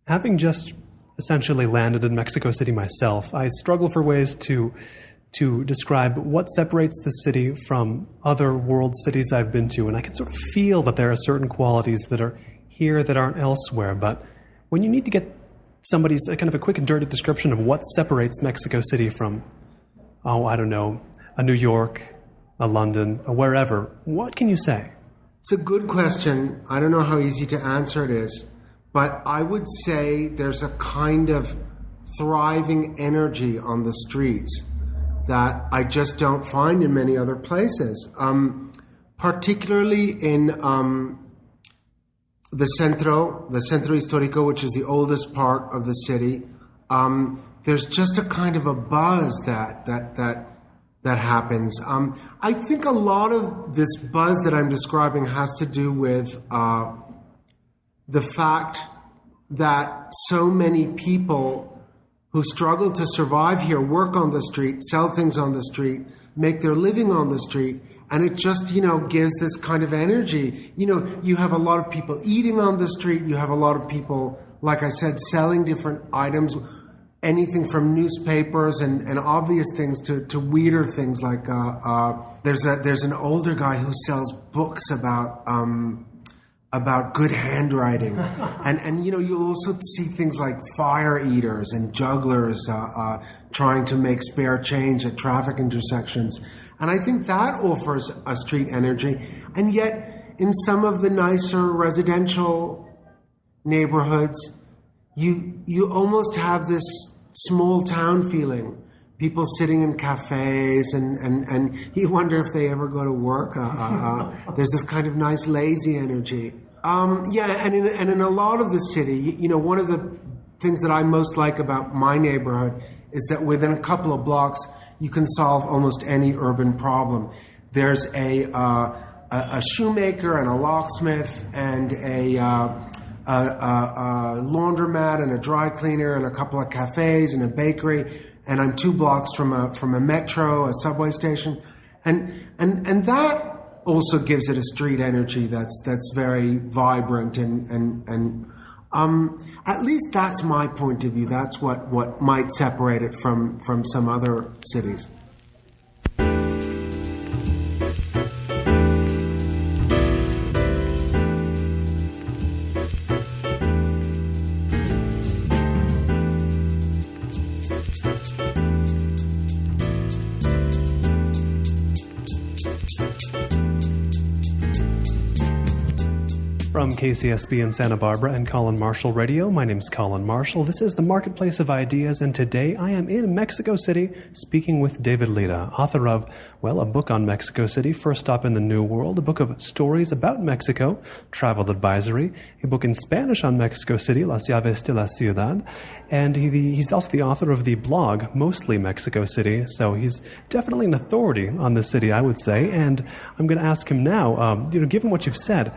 Having just essentially landed in Mexico City myself, I struggle for ways to describe what separates the city from other world cities I've been to, and I can sort of feel that there are certain qualities that are here that aren't elsewhere. But when you need to get somebody's kind of a quick and dirty description of what separates Mexico City from, I don't know, a New York, a London, a wherever, what can you say? It's a good question. I don't know how easy to answer it is, but I would say there's a kind of thriving energy on the streets that I just don't find in many other places, particularly in the Centro Histórico, which is the oldest part of the city. There's just a kind of a buzz that happens. I think a lot of this buzz that I'm describing has to do with the fact that so many people who struggle to survive here work on the street, sell things on the street, make their living on the street, and it just, gives this kind of energy. You have a lot of people eating on the street, you have a lot of people, like I said, selling different items, anything from newspapers and obvious things to weirder things like there's an older guy who sells books about good handwriting, and you'll also see things like fire eaters and jugglers trying to make spare change at traffic intersections, and I think that offers a street energy. And yet, in some of the nicer residential neighborhoods, you almost have this small town feeling. People sitting in cafes and you wonder if they ever go to work. There's this kind of nice lazy energy. And in a lot of the city, one of the things that I most like about my neighborhood is that within a couple of blocks, you can solve almost any urban problem. There's a shoemaker and a locksmith and a laundromat and a dry cleaner and a couple of cafes and a bakery, and I'm 2 blocks from a metro, a subway station, and that also gives it a street energy that's very vibrant and at least that's my point of view. That's what might separate it from some other cities. From KCSB in Santa Barbara and Colin Marshall Radio, my name's Colin Marshall. This is the Marketplace of Ideas, and today I am in Mexico City speaking with David Lida, author of, a book on Mexico City, First Stop in the New World, a book of stories about Mexico, travel advisory, a book in Spanish on Mexico City, Las llaves de la ciudad, and he's also the author of the blog, Mostly Mexico City, so he's definitely an authority on the city, I would say, and I'm going to ask him now, given what you've said,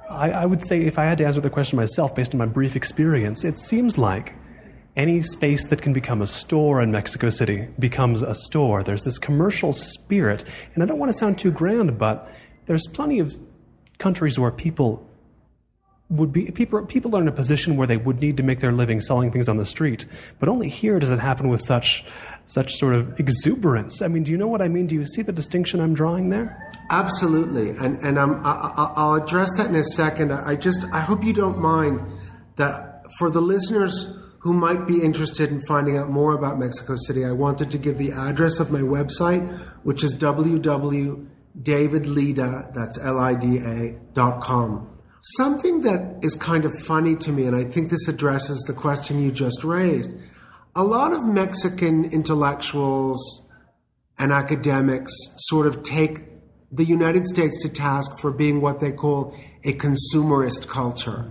I would say if I had to answer the question myself based on my brief experience, it seems like any space that can become a store in Mexico City becomes a store. There's this commercial spirit, and I don't want to sound too grand, but there's plenty of countries where people are in a position where they would need to make their living selling things on the street, but only here does it happen with such sort of exuberance. I mean, do you know what I mean? Do you see the distinction I'm drawing there? Absolutely, and I'll address that in a second. I hope you don't mind that for the listeners who might be interested in finding out more about Mexico City, I wanted to give the address of my website, which is www.davidlida, that's LIDA.com. Something that is kind of funny to me, and I think this addresses the question you just raised, a lot of Mexican intellectuals and academics sort of take the United States to task for being what they call a consumerist culture.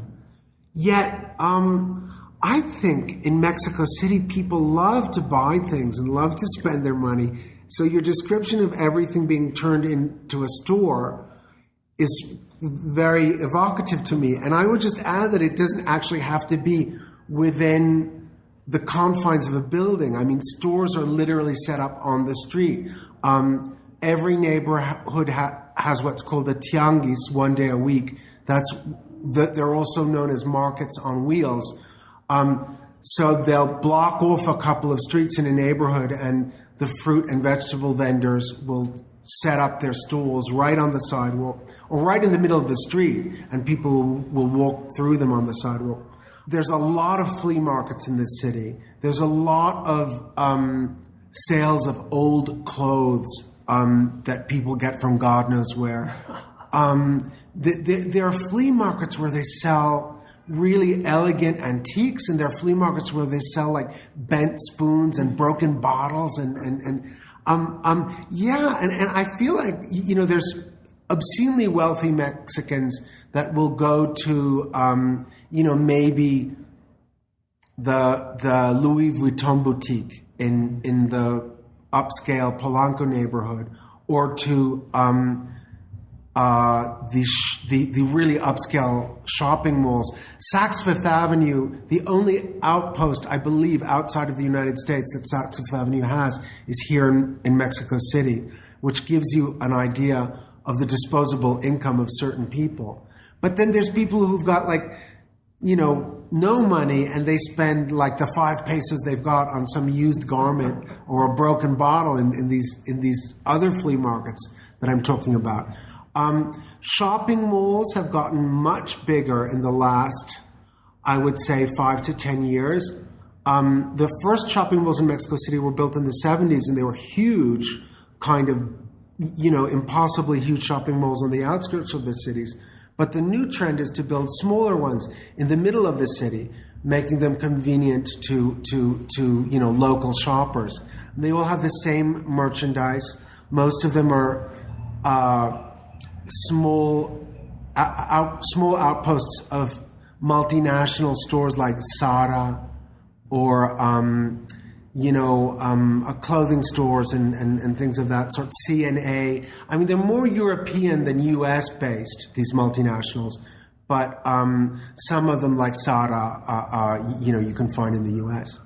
Yet, I think in Mexico City, people love to buy things and love to spend their money. So your description of everything being turned into a store is very evocative to me. And I would just add that it doesn't actually have to be within the confines of a building. I mean, stores are literally set up on the street. Every neighborhood has what's called a tianguis, one day a week. They're also known as markets on wheels. So they'll block off a couple of streets in a neighborhood, and the fruit and vegetable vendors will set up their stalls right on the sidewalk or right in the middle of the street, and people will walk through them on the sidewalk. There's a lot of flea markets in this city. There's a lot of sales of old clothes that people get from God knows where. There are flea markets where they sell really elegant antiques, and there are flea markets where they sell like bent spoons and broken bottles and I feel like, you know, there's obscenely wealthy Mexicans that will go to you know, maybe the Louis Vuitton boutique in the upscale Polanco neighborhood, or to the really upscale shopping malls. Saks Fifth Avenue, the only outpost, I believe, outside of the United States that Saks Fifth Avenue has is here in Mexico City, which gives you an idea of the disposable income of certain people. But then there's people who've got, like, you know, no money, and they spend like the 5 pesos they've got on some used garment or a broken bottle in these other flea markets that I'm talking about. Shopping malls have gotten much bigger in the last, I would say, 5 to 10 years. The first shopping malls in Mexico City were built in the 70s, and they were huge, kind of, you know, impossibly huge shopping malls on the outskirts of the cities. But the new trend is to build smaller ones in the middle of the city, making them convenient to you know, local shoppers. And they all have the same merchandise. Most of them are small outposts of multinational stores like Zara or clothing stores and things of that sort, C&A. I mean, they're more European than US based, these multinationals, but some of them, like Zara, you can find in the US.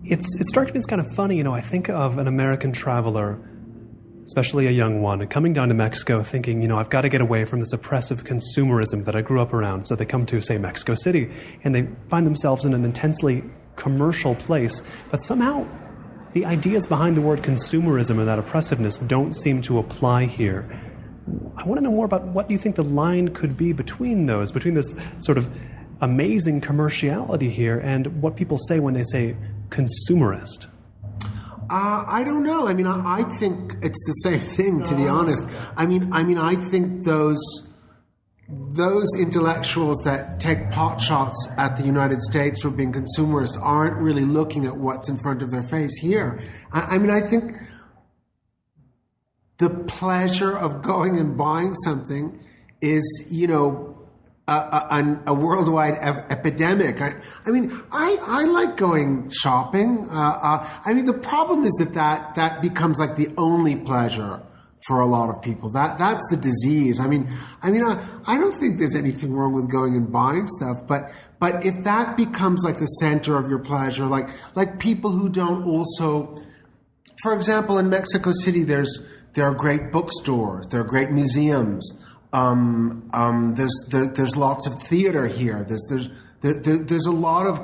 It strikes me as kind of funny, you know, I think of an American traveler, especially a young one, coming down to Mexico thinking, you know, I've got to get away from this oppressive consumerism that I grew up around. So they come to, say, Mexico City, and they find themselves in an intensely commercial place, but somehow the ideas behind the word consumerism and that oppressiveness don't seem to apply here. I want to know more about what you think the line could be between this sort of amazing commerciality here and what people say when they say consumerist. I don't know. I mean, I think it's the same thing, to be honest. I mean, I think those intellectuals that take pot shots at the United States for being consumerist aren't really looking at what's in front of their face here. I mean, I think the pleasure of going and buying something is, you know, a worldwide epidemic. I mean, I like going shopping. I mean, the problem is that becomes like the only pleasure for a lot of people. That's the disease. I mean, I don't think there's anything wrong with going and buying stuff, but if that becomes like the center of your pleasure, like people who don't also, for example, in Mexico City, there are great bookstores, there are great museums. There's lots of theater here. There's a lot of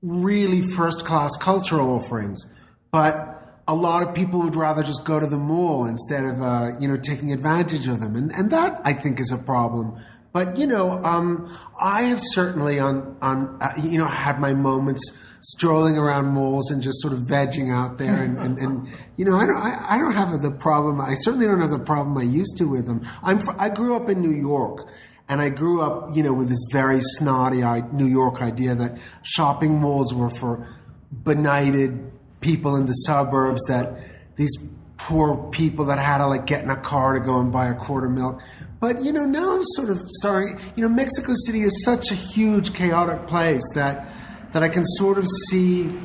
really first-class cultural offerings, but a lot of people would rather just go to the mall instead of taking advantage of them, and that, I think, is a problem. But I have certainly had my moments strolling around malls and just sort of vegging out there, and I don't have the problem. I certainly don't have the problem I used to with them. I grew up in New York, and I grew up with this very snotty New York idea that shopping malls were for benighted people in the suburbs, that these poor people that had to get in a car to go and buy a quart of milk. But now I'm sort of starting. Mexico City is such a huge, chaotic place that I can sort of see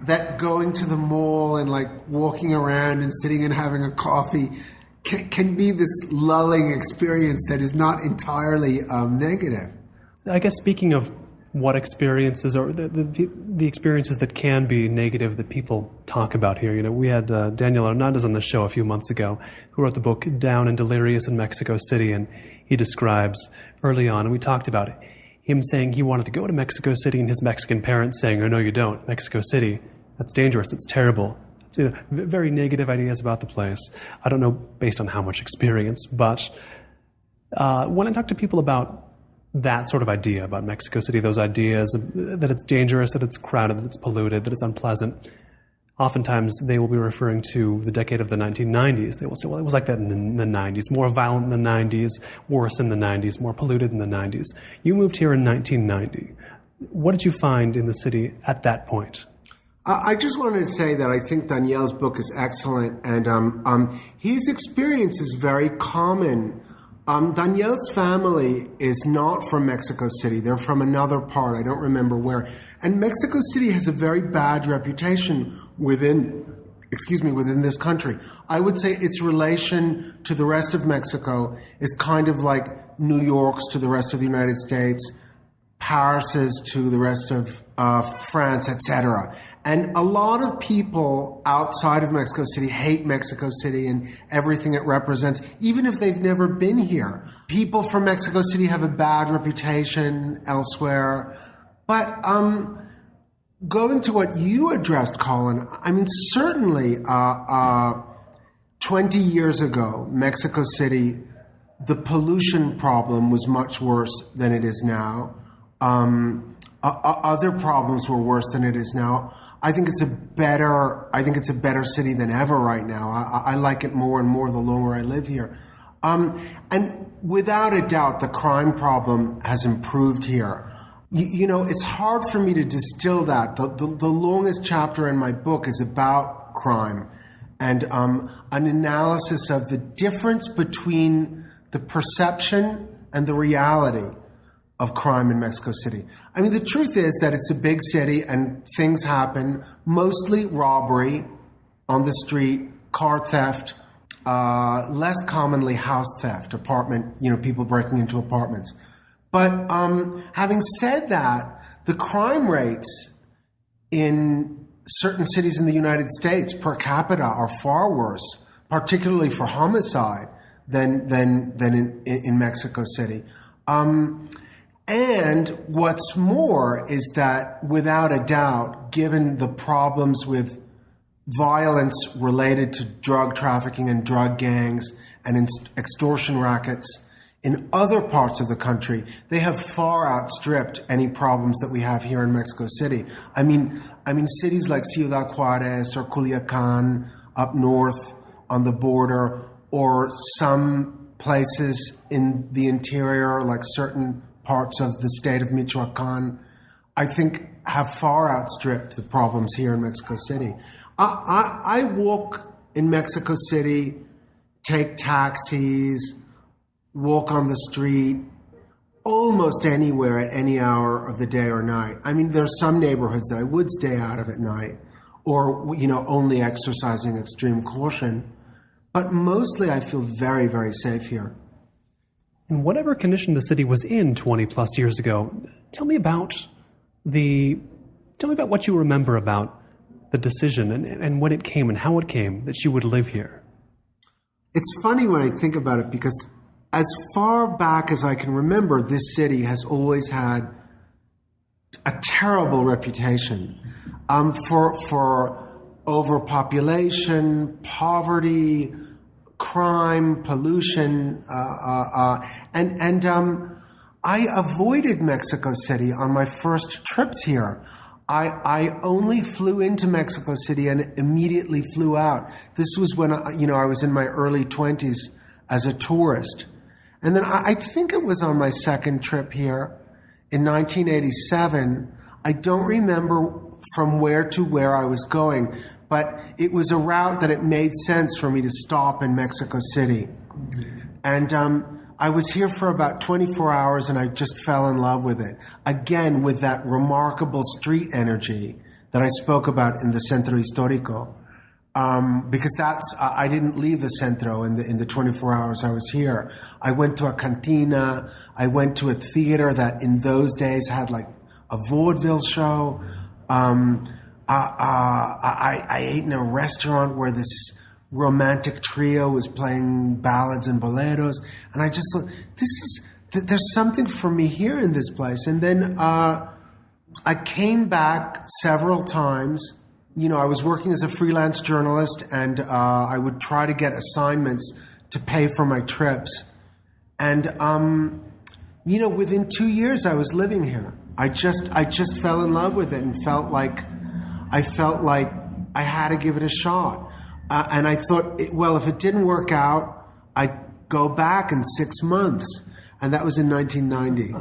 that going to the mall and walking around and sitting and having a coffee can be this lulling experience that is not entirely negative. I guess speaking of what experiences, or the experiences that can be negative that people talk about here. We had Daniel Hernandez on the show a few months ago, who wrote the book Down and Delirious in Mexico City, and he describes early on, and we talked about it, him saying he wanted to go to Mexico City and his Mexican parents saying, "Oh, no, you don't. Mexico City, that's dangerous. It's terrible." It's very negative ideas about the place. I don't know based on how much experience, but when I talk to people about that sort of idea about Mexico City, those ideas that it's dangerous, that it's crowded, that it's polluted, that it's unpleasant, oftentimes they will be referring to the decade of the 1990s. They will say, well, it was like that in the 90s, more violent in the 90s, worse in the 90s, more polluted in the 90s. You moved here in 1990. What did you find in the city at that point? I just wanted to say that I think Daniel's book is excellent, and his experience is very common. Daniel's family is not from Mexico City. They're from another part. I don't remember where. And Mexico City has a very bad reputation within this country. I would say its relation to the rest of Mexico is kind of like New York's to the rest of the United States, Paris's to the rest of France, etc. And a lot of people outside of Mexico City hate Mexico City and everything it represents, even if they've never been here. People from Mexico City have a bad reputation elsewhere. But going to what you addressed, Colin, I mean, certainly 20 years ago, Mexico City, the pollution problem was much worse than it is now. Other problems were worse than it is now. I think it's a better city than ever right now. I like it more and more the longer I live here. And without a doubt, the crime problem has improved here. You know, it's hard for me to distill that. The longest chapter in my book is about crime and an analysis of the difference between the perception and the reality of crime in Mexico City. I mean, the truth is that it's a big city and things happen, mostly robbery on the street, car theft, less commonly house theft, people breaking into apartments. But having said that, the crime rates in certain cities in the United States per capita are far worse, particularly for homicide, than in Mexico City. And what's more is that, without a doubt, given the problems with violence related to drug trafficking and drug gangs and extortion rackets in other parts of the country, they have far outstripped any problems that we have here in Mexico City. I mean, cities like Ciudad Juarez or Culiacan up north on the border, or some places in the interior, like certain parts of the state of Michoacan, I think have far outstripped the problems here in Mexico City. I walk in Mexico City, take taxis, walk on the street, almost anywhere at any hour of the day or night. I mean, there's some neighborhoods that I would stay out of at night, or, only exercising extreme caution. But mostly I feel very, very safe here. In whatever condition the city was in 20 plus years ago, tell me about what you remember about the decision and when it came and how it came that you would live here. It's funny when I think about it, because as far back as I can remember, this city has always had a terrible reputation for overpopulation, poverty, crime, pollution, and I avoided Mexico City on my first trips here. I only flew into Mexico City and immediately flew out. This was when I was in my early 20s as a tourist, and then I think it was on my second trip here in 1987. I don't remember from where to where I was going, but it was a route that it made sense for me to stop in Mexico City. And I was here for about 24 hours and I just fell in love with it. Again, with that remarkable street energy that I spoke about in the Centro Histórico. Because I didn't leave the Centro in the 24 hours I was here. I went to a cantina. I went to a theater that in those days had like a vaudeville show. I ate in a restaurant where this romantic trio was playing ballads and boleros, and I just thought, there's something for me here in this place. And then I came back several times. You know, I was working as a freelance journalist, and I would try to get assignments to pay for my trips. And, you know, within 2 years I was living here. I just fell in love with it and felt like I had to give it a shot. And I thought, well, if it didn't work out, I'd go back in 6 months. And that was in 1990.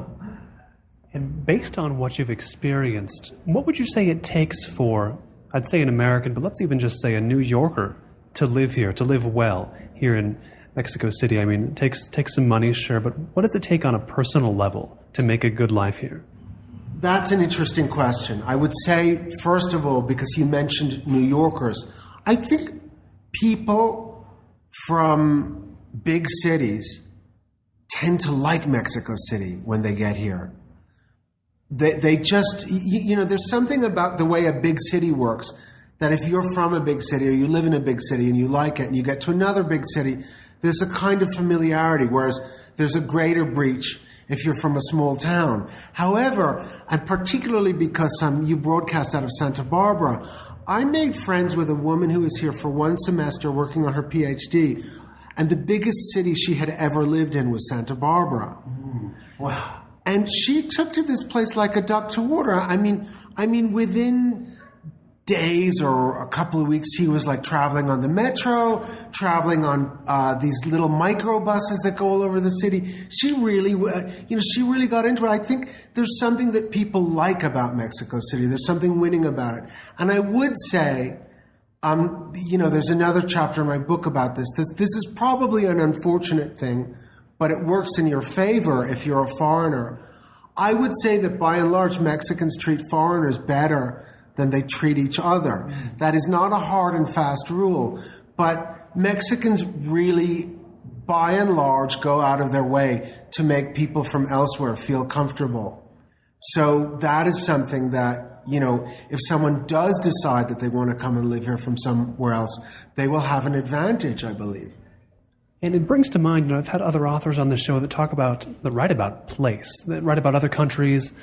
And based on what you've experienced, what would you say it takes for, I'd say an American, but let's even just say a New Yorker, to live here, to live well here in Mexico City? I mean, it takes some money, sure, but what does it take on a personal level to make a good life here? That's an interesting question. I would say, first of all, because you mentioned New Yorkers, I think people from big cities tend to like Mexico City when they get here. They just, you know, there's something about the way a big city works that if you're from a big city or you live in a big city and you like it and you get to another big city, there's a kind of familiarity, whereas there's a greater breach if you're from a small town. However, and particularly because you broadcast out of Santa Barbara, I made friends with a woman who was here for one semester working on her PhD, and the biggest city she had ever lived in was Santa Barbara. Wow. And she took to this place like a duck to water. I mean, within days or a couple of weeks, she was like traveling on the metro, traveling on these little microbuses that go all over the city. She really got into it. I think there's something that people like about Mexico City. There's something winning about it. And I would say, you know, there's another chapter in my book about this. This is probably an unfortunate thing, but it works in your favor if you're a foreigner. I would say that by and large, Mexicans treat foreigners better than they treat each other. That is not a hard and fast rule, but Mexicans really, by and large, go out of their way to make people from elsewhere feel comfortable. So that is something that, you know, if someone does decide that they want to come and live here from somewhere else, they will have an advantage, I believe. And it brings to mind, you know, I've had other authors on the show that write about place, that write about other countries.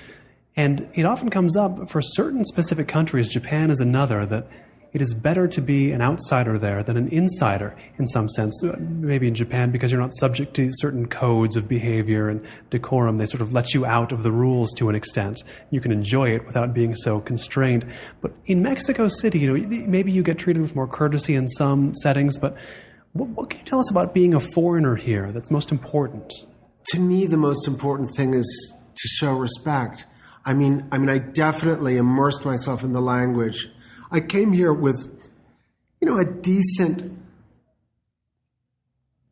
And it often comes up for certain specific countries, Japan is another, that it is better to be an outsider there than an insider in some sense. Maybe in Japan, because you're not subject to certain codes of behavior and decorum, they sort of let you out of the rules to an extent. You can enjoy it without being so constrained. But in Mexico City, you know, maybe you get treated with more courtesy in some settings, but what can you tell us about being a foreigner here that's most important? To me, the most important thing is to show respect. I mean, I definitely immersed myself in the language. I came here with, you know, a decent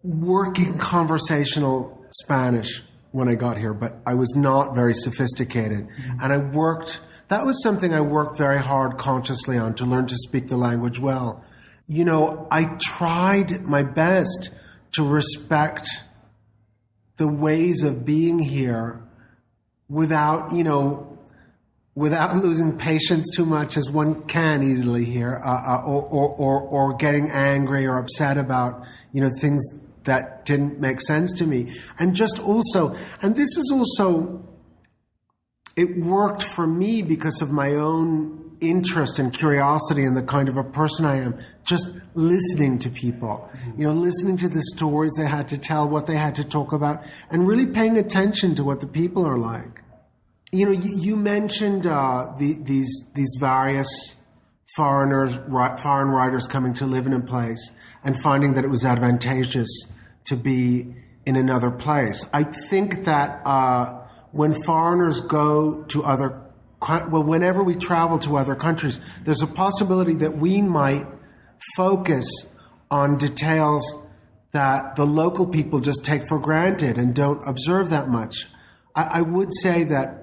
working conversational Spanish when I got here, but I was not very sophisticated. And that was something I worked very hard consciously on, to learn to speak the language well. You know, I tried my best to respect the ways of being here without losing patience too much, as one can easily here, or getting angry or upset about, you know, things that didn't make sense to me. And just also, and this is also, it worked for me because of my own interest and curiosity and the kind of a person I am, just listening to people, you know, listening to the stories they had to tell, what they had to talk about, and really paying attention to what the people are like. You know, you mentioned these various foreign writers coming to live in a place and finding that it was advantageous to be in another place. I think that when foreigners go to whenever we travel to other countries, there's a possibility that we might focus on details that the local people just take for granted and don't observe that much. I would say that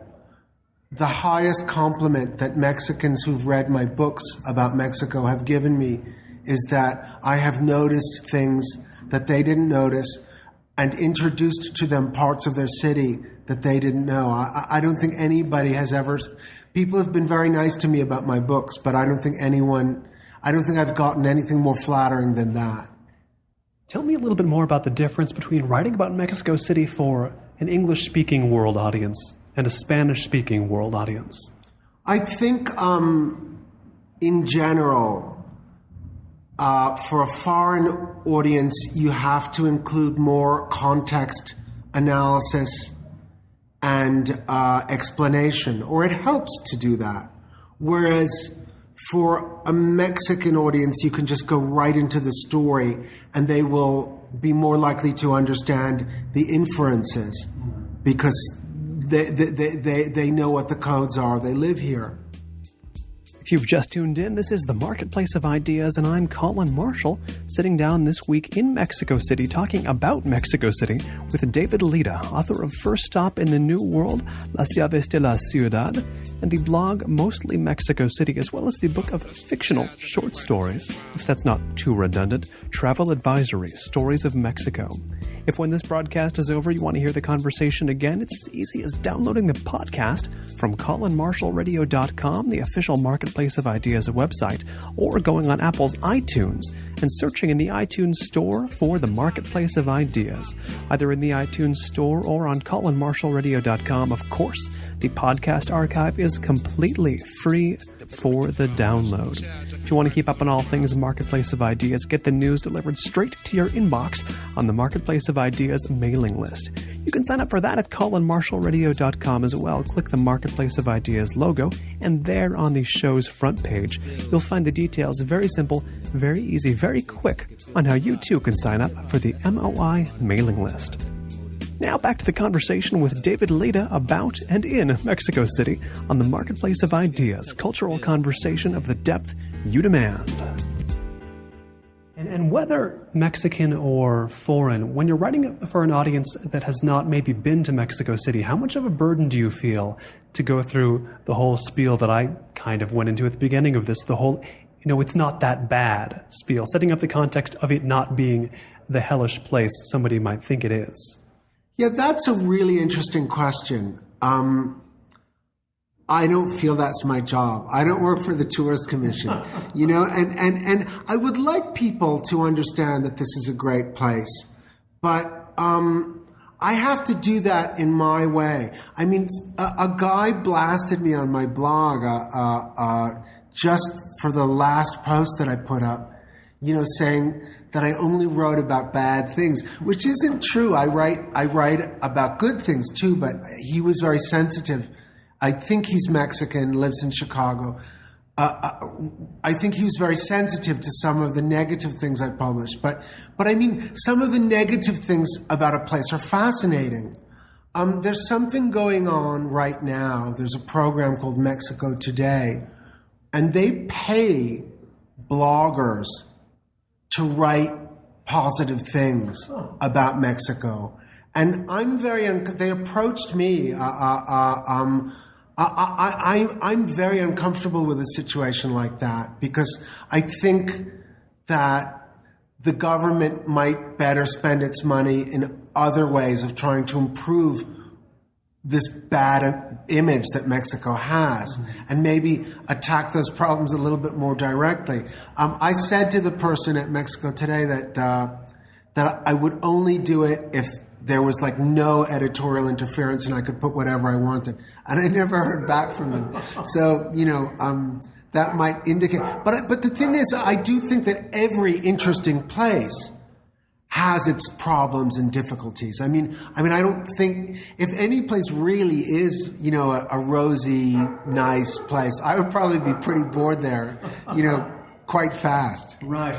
the highest compliment that Mexicans who've read my books about Mexico have given me is that I have noticed things that they didn't notice and introduced to them parts of their city that they didn't know. I don't think anybody has ever... People have been very nice to me about my books, but I don't think I've gotten anything more flattering than that. Tell me a little bit more about the difference between writing about Mexico City for an English-speaking world audience and a Spanish-speaking world audience? I think, in general, for a foreign audience, you have to include more context analysis and explanation, or it helps to do that. Whereas for a Mexican audience, you can just go right into the story and they will be more likely to understand the inferences because they know what the codes are. They live here. If you've just tuned in, this is the Marketplace of Ideas, and I'm Colin Marshall, sitting down this week in Mexico City, talking about Mexico City with David Lida, author of First Stop in the New World, Las llaves de la ciudad, and the blog Mostly Mexico City, as well as the book of fictional short stories, if that's not too redundant, Travel Advisory, Stories of Mexico. If when this broadcast is over, you want to hear the conversation again, it's as easy as downloading the podcast from colinmarshallradio.com, the official Marketplace of Ideas website, or going on Apple's iTunes and searching in the iTunes store for the Marketplace of Ideas. Either in the iTunes store or on colinmarshallradio.com. Of course, the podcast archive is completely free for the download. If you want to keep up on all things Marketplace of Ideas, get the news delivered straight to your inbox on the Marketplace of Ideas mailing list. You can sign up for that at colinmarshallradio.com as well. Click the Marketplace of Ideas logo, and there on the show's front page, you'll find the details. Very simple, very easy, very quick on how you too can sign up for the MOI mailing list. Now back to the conversation with David Lida about and in Mexico City on the Marketplace of Ideas, cultural conversation of the depth you demand. And whether Mexican or foreign, when you're writing for an audience that has not maybe been to Mexico City, how much of a burden do you feel to go through the whole spiel that I kind of went into at the beginning of this, the whole, it's not that bad spiel, setting up the context of it not being the hellish place somebody might think it is? Yeah, that's a really interesting question. I don't feel that's my job. I don't work for the Tourist Commission, and I would like people to understand that this is a great place, but I have to do that in my way. I mean, a guy blasted me on my blog just for the last post that I put up, saying that I only wrote about bad things, which isn't true. I write about good things too, but he was very sensitive. I think he's Mexican, lives in Chicago. I think he was very sensitive to some of the negative things I published. But I mean, some of the negative things about a place are fascinating. There's something going on right now. There's a program called Mexico Today, and they pay bloggers to write positive things about Mexico. And I'm they approached me. I'm very uncomfortable with a situation like that because I think that the government might better spend its money in other ways of trying to improve this bad image that Mexico has and maybe attack those problems a little bit more directly. I said to the person at Mexico Today that I would only do it if there was like no editorial interference and I could put whatever I wanted. And I never heard back from them. So, that might indicate. But the thing is, I do think that every interesting place has its problems and difficulties. I mean, I don't think if any place really is, a rosy, nice place, I would probably be pretty bored there, quite fast. Right.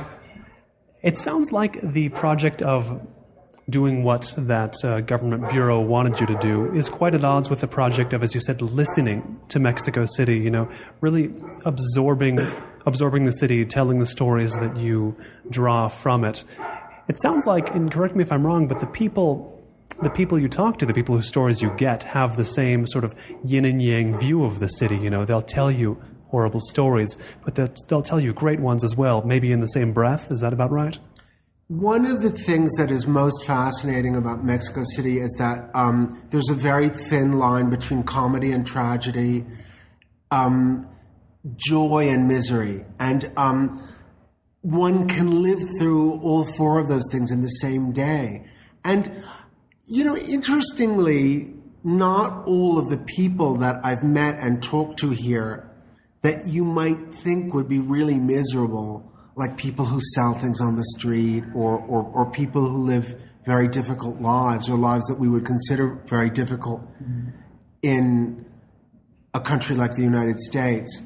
It sounds like the project of doing what that government bureau wanted you to do is quite at odds with the project of, as you said, listening to Mexico City, really absorbing the city, telling the stories that you draw from it. It sounds like, and correct me if I'm wrong, but the people you talk to, the people whose stories you get, have the same sort of yin and yang view of the city. They'll tell you horrible stories, but they'll tell you great ones as well, maybe in the same breath. Is that about right? One of the things that is most fascinating about Mexico City is that there's a very thin line between comedy and tragedy, joy and misery. And one can live through all four of those things in the same day. And, Interestingly, not all of the people that I've met and talked to here that you might think would be really miserable, like people who sell things on the street or people who live very difficult lives or lives that we would consider very difficult in a country like the United States.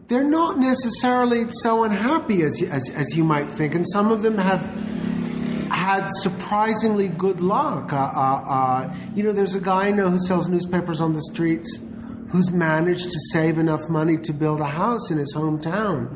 They're not necessarily so unhappy as you might think, and some of them have had surprisingly good luck. There's a guy I know who sells newspapers on the streets who's managed to save enough money to build a house in his hometown.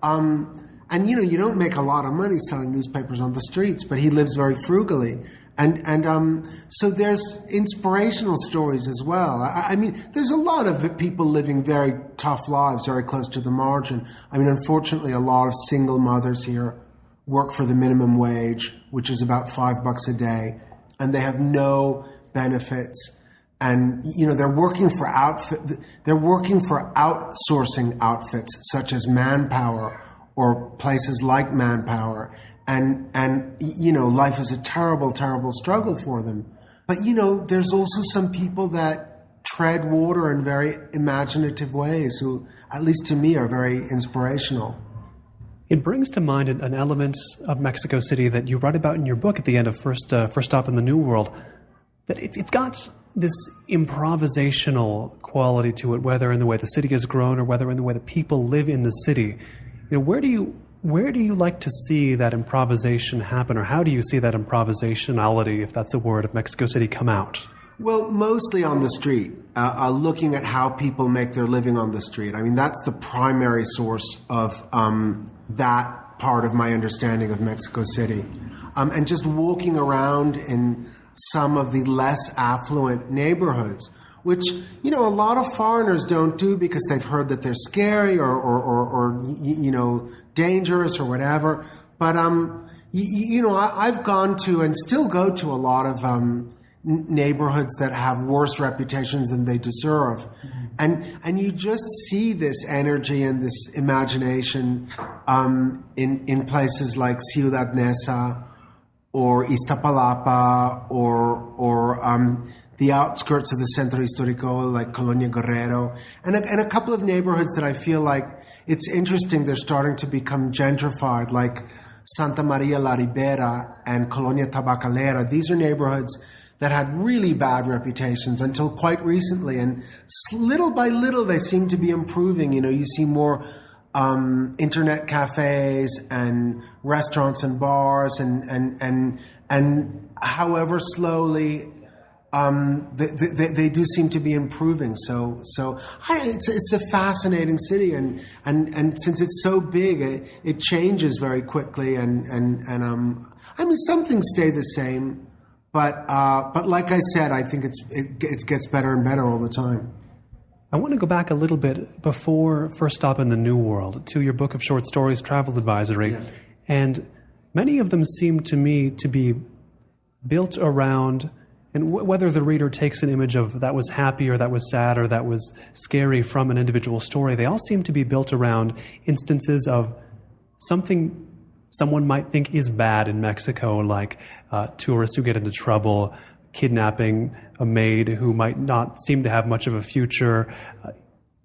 And you don't make a lot of money selling newspapers on the streets, but he lives very frugally. And so there's inspirational stories as well. I mean, there's a lot of people living very tough lives, very close to the margin. I mean, unfortunately, a lot of single mothers here work for the minimum wage, which is about $5 a day, and they have no benefits. And they're working for outsourcing outfits such as Manpower or places like Manpower. And life is a terrible, terrible struggle for them. But, there's also some people that tread water in very imaginative ways who, at least to me, are very inspirational. It brings to mind an element of Mexico City that you write about in your book at the end of First Stop in the New World, that it's got this improvisational quality to it, whether in the way the city has grown or whether in the way the people live in the city. Where do you like to see that improvisation happen, or how do you see that improvisationality, if that's a word, of Mexico City come out? Well, mostly on the street, looking at how people make their living on the street. I mean, that's the primary source of that part of my understanding of Mexico City. And just walking around in some of the less affluent neighborhoods, which, a lot of foreigners don't do because they've heard that they're scary or dangerous or whatever. But, I've gone to and still go to a lot of neighborhoods that have worse reputations than they deserve. And you just see this energy and this imagination in places like Ciudad or Iztapalapa or the outskirts of the Centro Histórico, like Colonia Guerrero, and a couple of neighborhoods that I feel like it's interesting they're starting to become gentrified, like Santa Maria la Ribera and Colonia Tabacalera. These are neighborhoods that had really bad reputations until quite recently, and little by little they seem to be improving. You see more internet cafes and restaurants and bars, and however slowly they do seem to be improving. So it's a fascinating city, and since it's so big, it changes very quickly, and I mean, some things stay the same, but like I said, I think it gets better and better all the time. I want to go back a little bit before First Stop in the New World to your book of short stories, Travel Advisory, and many of them seem to me to be built around. And whether the reader takes an image of that was happy or that was sad or that was scary from an individual story, they all seem to be built around instances of something someone might think is bad in Mexico, like tourists who get into trouble, kidnapping a maid who might not seem to have much of a future.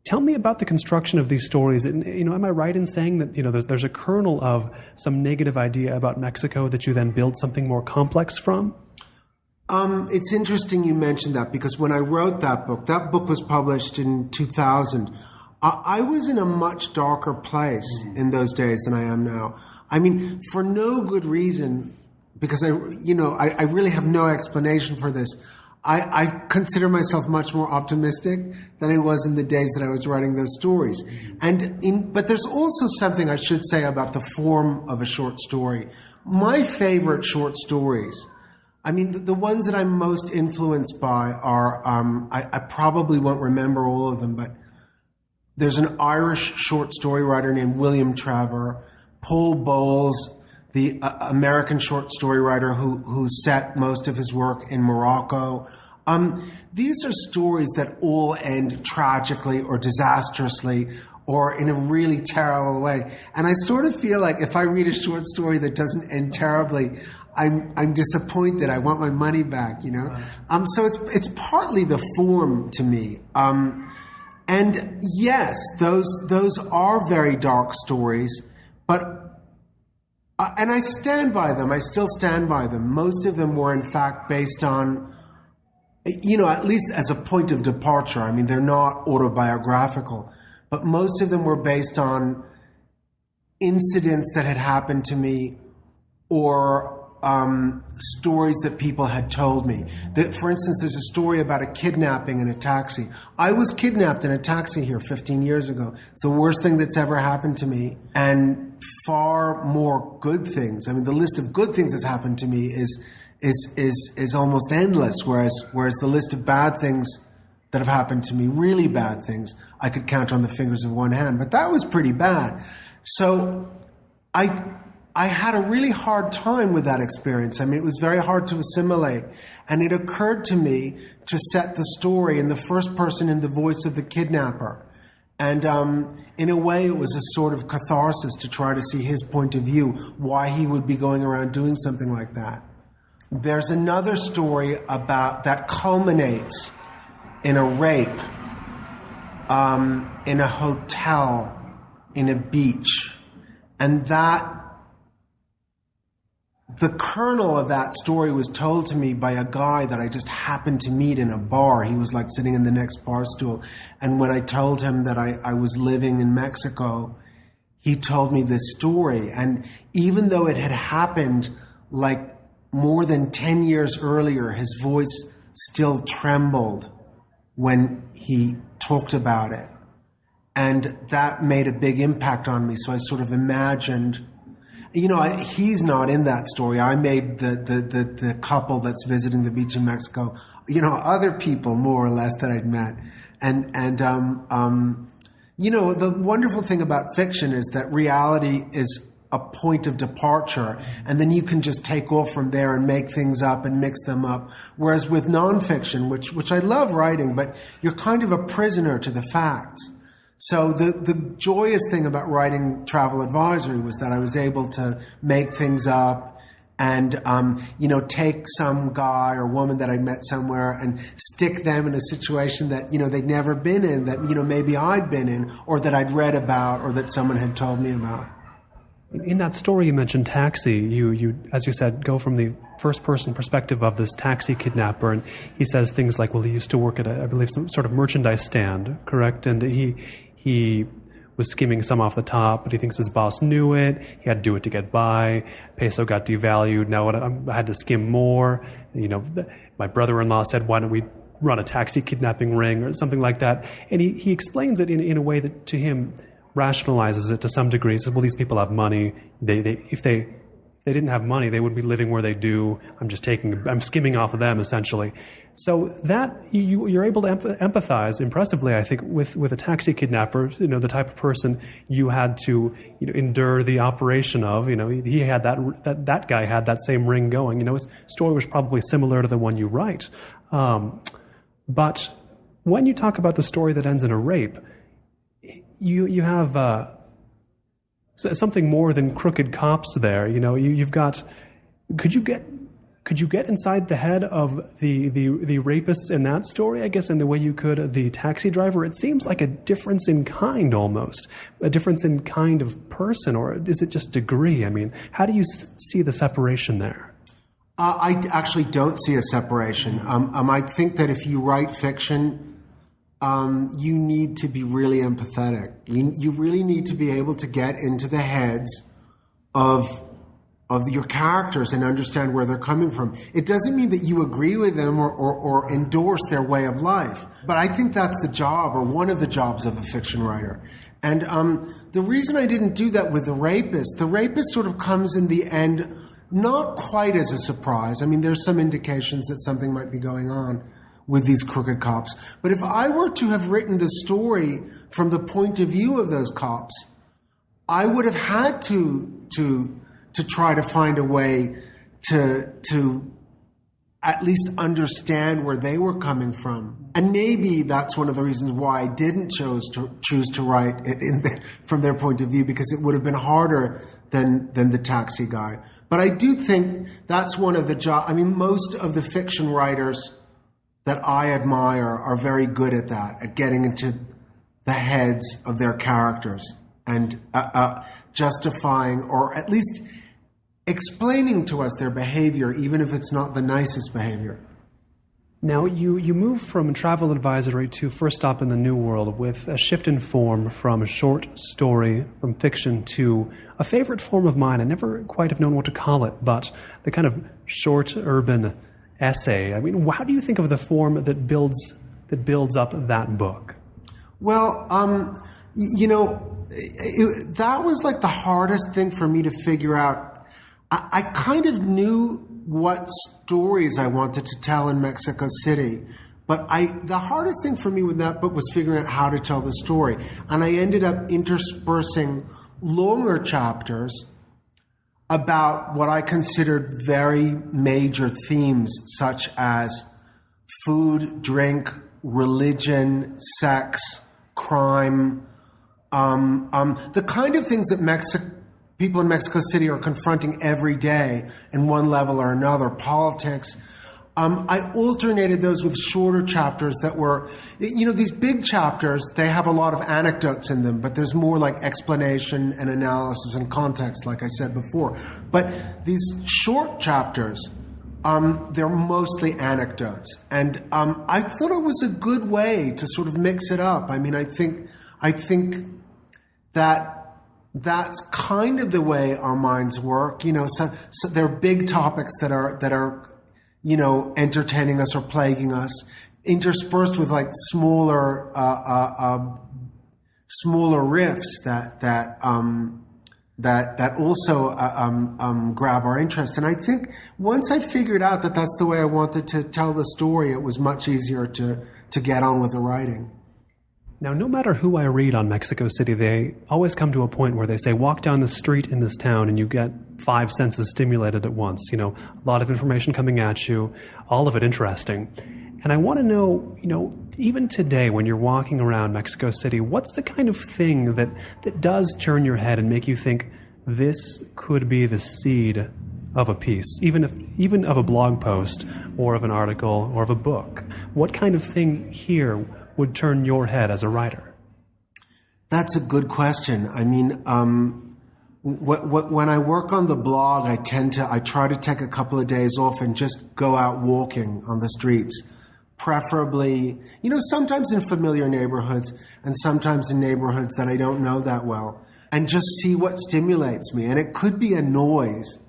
Tell me about the construction of these stories. And, am I right in saying that there's a kernel of some negative idea about Mexico that you then build something more complex from? It's interesting you mentioned that, because when I wrote that book was published in 2000. I was in a much darker place in those days than I am now. I mean, for no good reason, because I really have no explanation for this. I consider myself much more optimistic than I was in the days that I was writing those stories. But there's also something I should say about the form of a short story. My favorite short stories, I mean, the ones that I'm most influenced by are, I probably won't remember all of them, but there's an Irish short story writer named William Trevor, Paul Bowles, the American short story writer who set most of his work in Morocco. These are stories that all end tragically or disastrously or in a really terrible way. And I sort of feel like if I read a short story that doesn't end terribly, I'm disappointed. I want my money back, you know. Right. So it's partly the form to me. And yes, those are very dark stories, but and I stand by them. I still stand by them. Most of them were, in fact, based on, you know, at least as a point of departure. I mean, they're not autobiographical, but most of them were based on incidents that had happened to me or stories that people had told me. For instance, there's a story about a kidnapping in a taxi. I was kidnapped in a taxi here 15 years ago. It's the worst thing that's ever happened to me, and far more good things. I mean, the list of good things that's happened to me is almost endless, whereas the list of bad things that have happened to me, really bad things, I could count on the fingers of one hand. But that was pretty bad. So I had a really hard time with that experience. I mean, it was very hard to assimilate. And it occurred to me to set the story in the first person in the voice of the kidnapper. And in a way, it was a sort of catharsis to try to see his point of view, why he would be going around doing something like that. There's another story about that culminates in a rape in a hotel, in a beach. And the kernel of that story was told to me by a guy that I just happened to meet in a bar. He was like sitting in the next bar stool. And when I told him that I was living in Mexico, he told me this story. And even though it had happened like more than 10 years earlier, his voice still trembled when he talked about it. And that made a big impact on me. So I sort of imagined, you know, he's not in that story. I made the couple that's visiting the beach in Mexico, you know, other people more or less that I'd met. And you know, the wonderful thing about fiction is that reality is a point of departure, and then you can just take off from there and make things up and mix them up. Whereas with nonfiction, which I love writing, but you're kind of a prisoner to the facts. So the joyous thing about writing Travel Advisory was that I was able to make things up and, you know, take some guy or woman that I met somewhere and stick them in a situation that, you know, they'd never been in, that, you know, maybe I'd been in, or that I'd read about, or that someone had told me about. In that story you mentioned taxi, you as you said, go from the first-person perspective of this taxi kidnapper, and he says things like, well, he used to work at, I believe, some sort of merchandise stand, correct? And he was skimming some off the top, but he thinks his boss knew it. He had to do it to get by. Peso got devalued. Now I had to skim more. You know, my brother-in-law said, why don't we run a taxi kidnapping ring or something like that? And he explains it in a way that to him rationalizes it to some degree. He says, well, these people have money. If they didn't have money, they wouldn't be living where they do. I'm skimming off of them, essentially. So that you're able to empathize impressively, I think, with a taxi kidnapper. You know, the type of person you had to, you know, endure the operation of. You know, he had that guy had that same ring going. You know, his story was probably similar to the one you write. But when you talk about the story that ends in a rape, you have something more than crooked cops there. You know, you've got. Could you get inside the head of the rapists in that story, I guess, in the way you could the taxi driver? It seems like a difference in kind almost, a difference in kind of person, or is it just degree? I mean, how do you see the separation there? I actually don't see a separation. I think that if you write fiction, you need to be really empathetic. You really need to be able to get into the heads of your characters and understand where they're coming from. It doesn't mean that you agree with them or endorse their way of life. But I think that's the job, or one of the jobs of a fiction writer. And the reason I didn't do that with the rapist sort of comes in the end, not quite as a surprise. I mean, there's some indications that something might be going on with these crooked cops. But if I were to have written the story from the point of view of those cops, I would have had to try to find a way to at least understand where they were coming from. And maybe that's one of the reasons why I didn't choose to write it from their point of view, because it would have been harder than the taxi guy. But I do think that's one of the jobs. I mean, most of the fiction writers that I admire are very good at that, at getting into the heads of their characters and justifying, or at least explaining to us their behavior, even if it's not the nicest behavior. Now, you move from travel advisory to First Stop in the New World with a shift in form from a short story, from fiction, to a favorite form of mine. I never quite have known what to call it, but the kind of short urban essay. I mean, how do you think of the form that builds up that book? Well, that was like the hardest thing for me to figure out. I kind of knew what stories I wanted to tell in Mexico City, but the hardest thing for me with that book was figuring out how to tell the story. And I ended up interspersing longer chapters about what I considered very major themes, such as food, drink, religion, sex, crime, the kind of things that people in Mexico City are confronting every day in one level or another, politics. I alternated those with shorter chapters that were, these big chapters, they have a lot of anecdotes in them, but there's more like explanation and analysis and context, like I said before. But these short chapters, they're mostly anecdotes. And I thought it was a good way to sort of mix it up. I mean, I think that that's kind of the way our minds work. So there are big topics that are entertaining us or plaguing us, interspersed with like smaller riffs that also grab our interest. And I think once I figured out that that's the way I wanted to tell the story, it was much easier to get on with the writing. Now, no matter who I read on Mexico City, they always come to a point where they say, walk down the street in this town and you get 5 senses stimulated at once. A lot of information coming at you, all of it interesting. And I want to know, even today when you're walking around Mexico City, what's the kind of thing that does turn your head and make you think this could be the seed of a piece, even of a blog post or of an article or of a book? What kind of thing here would turn your head as a writer? That's a good question. I mean, when I work on the blog, I try to take a couple of days off and just go out walking on the streets, preferably, sometimes in familiar neighborhoods and sometimes in neighborhoods that I don't know that well, and just see what stimulates me. And it could be a noise,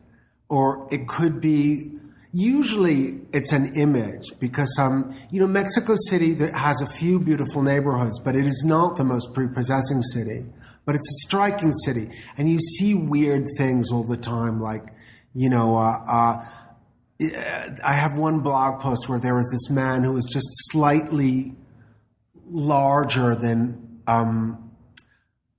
or it could be, usually it's an image, because Mexico City has a few beautiful neighborhoods, but it is not the most prepossessing city. But it's a striking city, and you see weird things all the time. Like, I have one blog post where there was this man who was just slightly larger than,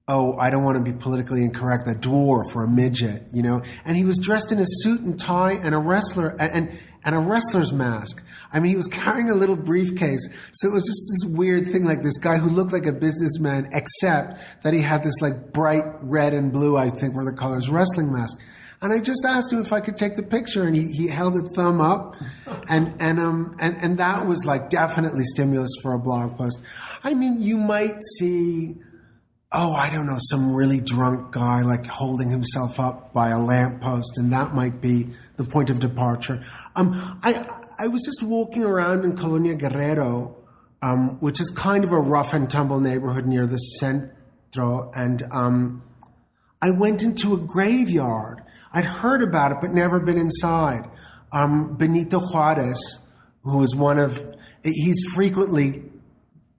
I don't want to be politically incorrect, a dwarf or a midget, and he was dressed in a suit and tie and a wrestler's mask. I mean, he was carrying a little briefcase. So it was just this weird thing, like this guy who looked like a businessman, except that he had this like bright red and blue, I think were the colors, wrestling mask. And I just asked him if I could take the picture, and he held a thumb up, and that was like definitely stimulus for a blog post. I mean, you might see, I don't know, some really drunk guy like holding himself up by a lamppost, and that might be the point of departure. I was just walking around in Colonia Guerrero, which is kind of a rough and tumble neighborhood near the centro, and I went into a graveyard. I'd heard about it, but never been inside. Benito Juarez, who was he's frequently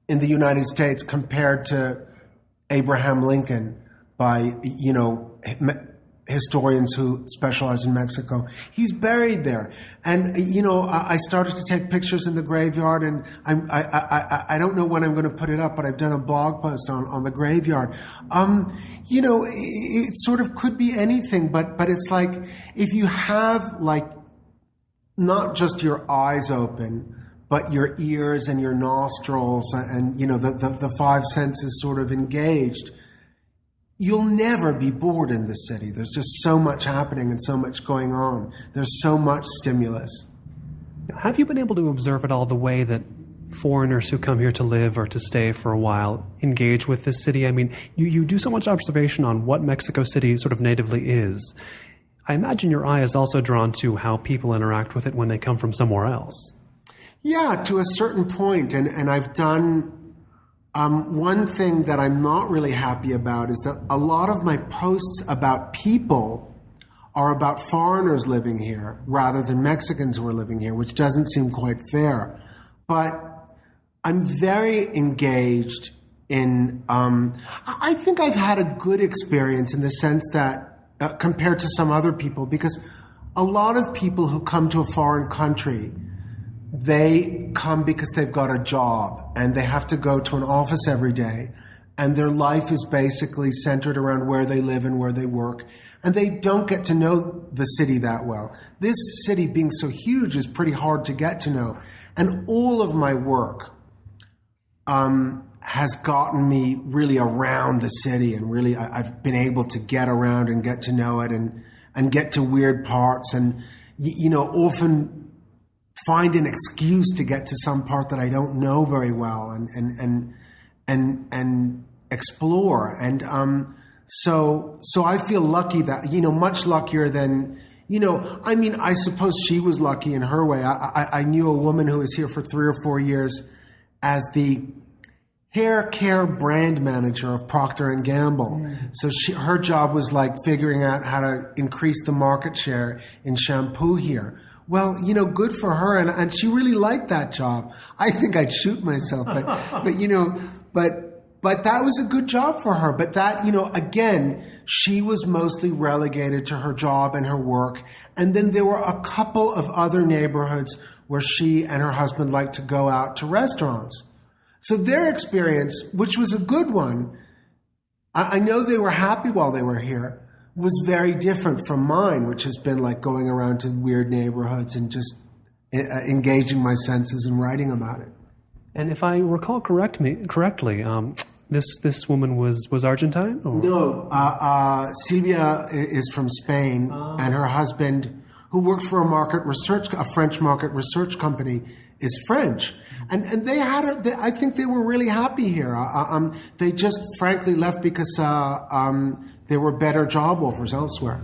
in the United States compared to Abraham Lincoln by, historians who specialize in Mexico. He's buried there. And, I started to take pictures in the graveyard, and I don't know when I'm going to put it up, but I've done a blog post on the graveyard. It sort of could be anything, but it's like, if you have like, not just your eyes open, but your ears and your nostrils and the 5 senses sort of engaged, you'll never be bored in the city. There's just so much happening and so much going on. There's so much stimulus. Have you been able to observe at all the way that foreigners who come here to live or to stay for a while engage with this city? I mean, you do so much observation on what Mexico City sort of natively is. I imagine your eye is also drawn to how people interact with it when they come from somewhere else. Yeah, to a certain point. And I've done... one thing that I'm not really happy about is that a lot of my posts about people are about foreigners living here rather than Mexicans who are living here, which doesn't seem quite fair. But I'm very engaged in... I think I've had a good experience in the sense that, compared to some other people, because a lot of people who come to a foreign country, they come because they've got a job and they have to go to an office every day, and their life is basically centered around where they live and where they work, and they don't get to know the city that well. This city being so huge is pretty hard to get to know, and all of my work has gotten me really around the city, and really I've been able to get around and get to know it and get to weird parts, and often find an excuse to get to some part that I don't know very well and explore. And so I feel lucky that, much luckier than, I suppose she was lucky in her way. I knew a woman who was here for 3 or 4 years as the hair care brand manager of Procter & Gamble. So her job was like figuring out how to increase the market share in shampoo here. Well, good for her, and she really liked that job. I think I'd shoot myself, but that was a good job for her. But that, again, she was mostly relegated to her job and her work. And then there were a couple of other neighborhoods where she and her husband liked to go out to restaurants. So their experience, which was a good one, I know they were happy while they were here, was very different from mine, which has been like going around to weird neighborhoods and just engaging my senses and writing about it. And if I recall correctly, this woman was Argentine? Or? No, Silvia is from Spain, and her husband, who works for a French market research company, is French. And they I think they were really happy here. They just frankly left because there were better job offers elsewhere.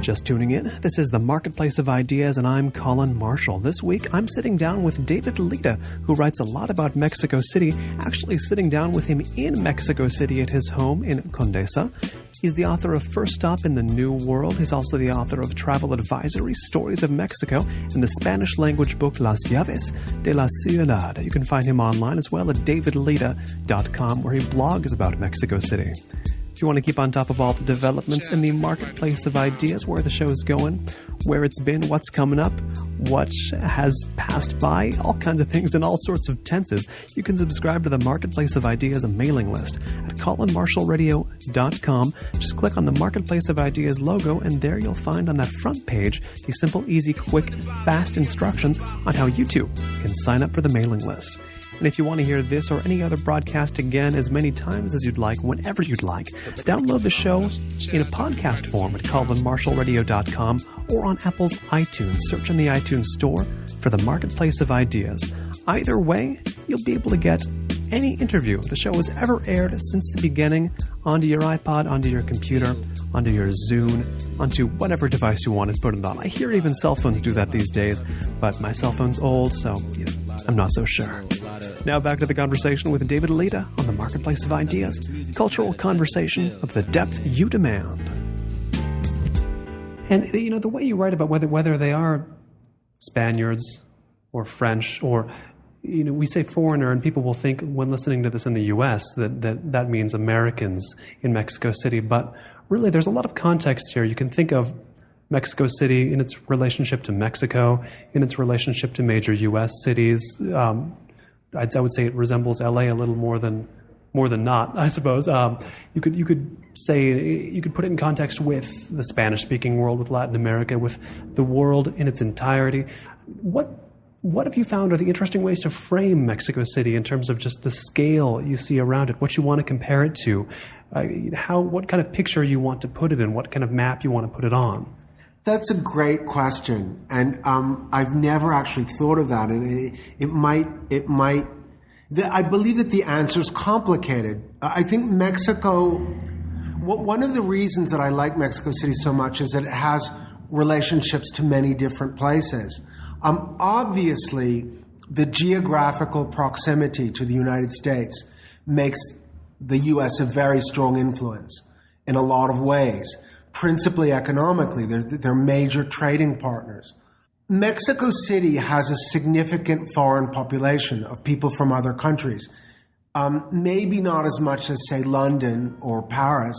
Just tuning in, this is the Marketplace of Ideas, and I'm Colin Marshall. This week, I'm sitting down with David Lida, who writes a lot about Mexico City, actually sitting down with him in Mexico City at his home in Condesa. He's the author of First Stop in the New World. He's also the author of Travel Advisory, Stories of Mexico, and the Spanish-language book Las Llaves de la Ciudad. You can find him online as well at davidlida.com, where he blogs about Mexico City. If you want to keep on top of all the developments in the Marketplace of Ideas, where the show is going, where it's been, what's coming up, what has passed by, all kinds of things in all sorts of tenses, you can subscribe to the Marketplace of Ideas mailing list at colinmarshallradio.com. Just click on the Marketplace of Ideas logo, and there you'll find on that front page the simple, easy, quick, fast instructions on how you too can sign up for the mailing list. And if you want to hear this or any other broadcast again as many times as you'd like, whenever you'd like, download the show in a podcast form at colinmarshallradio.com or on Apple's iTunes. Search in the iTunes store for the Marketplace of Ideas. Either way, you'll be able to get any interview the show has ever aired since the beginning onto your iPod, onto your computer, onto your Zune, onto whatever device you want to put it on. I hear even cell phones do that these days, but my cell phone's old, so I'm not so sure. Now back to the conversation with David Lida on the Marketplace of Ideas, cultural conversation of the depth you demand. And, the way you write about whether they are Spaniards or French or, we say foreigner, and people will think when listening to this in the U.S. that means Americans in Mexico City. But really, there's a lot of context here. You can think of Mexico City in its relationship to Mexico, in its relationship to major U.S. cities. I would say it resembles L.A. a little more than not, I suppose. You could put it in context with the Spanish-speaking world, with Latin America, with the world in its entirety. What have you found are the interesting ways to frame Mexico City in terms of just the scale you see around it, what you want to compare it to, what kind of picture you want to put it in, what kind of map you want to put it on? That's a great question, and I've never actually thought of that. And I believe that the answer is complicated. I think Mexico. One of the reasons that I like Mexico City so much is that it has relationships to many different places. Obviously, the geographical proximity to the United States makes the U.S. a very strong influence in a lot of ways. Principally economically, they're major trading partners. Mexico City has a significant foreign population of people from other countries. Maybe not as much as, say, London or Paris